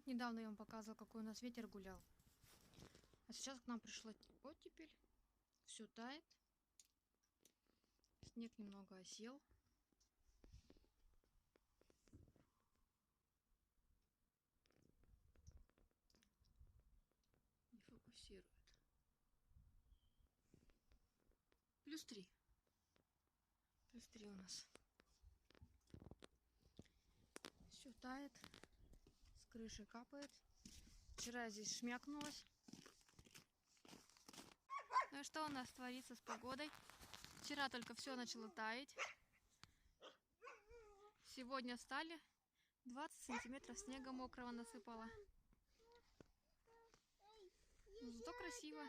Вот недавно я вам показывала, какой у нас ветер гулял. А сейчас к нам пришла оттепель. Все тает. Снег немного осел. Не фокусирует. +3. +3 у нас. Все тает. С крыши капает. Вчера здесь шмякнулось. Ну и что у нас творится с погодой? Вчера только все начало таять. Сегодня встали. 20 сантиметров снега мокрого насыпало. Но зато красиво.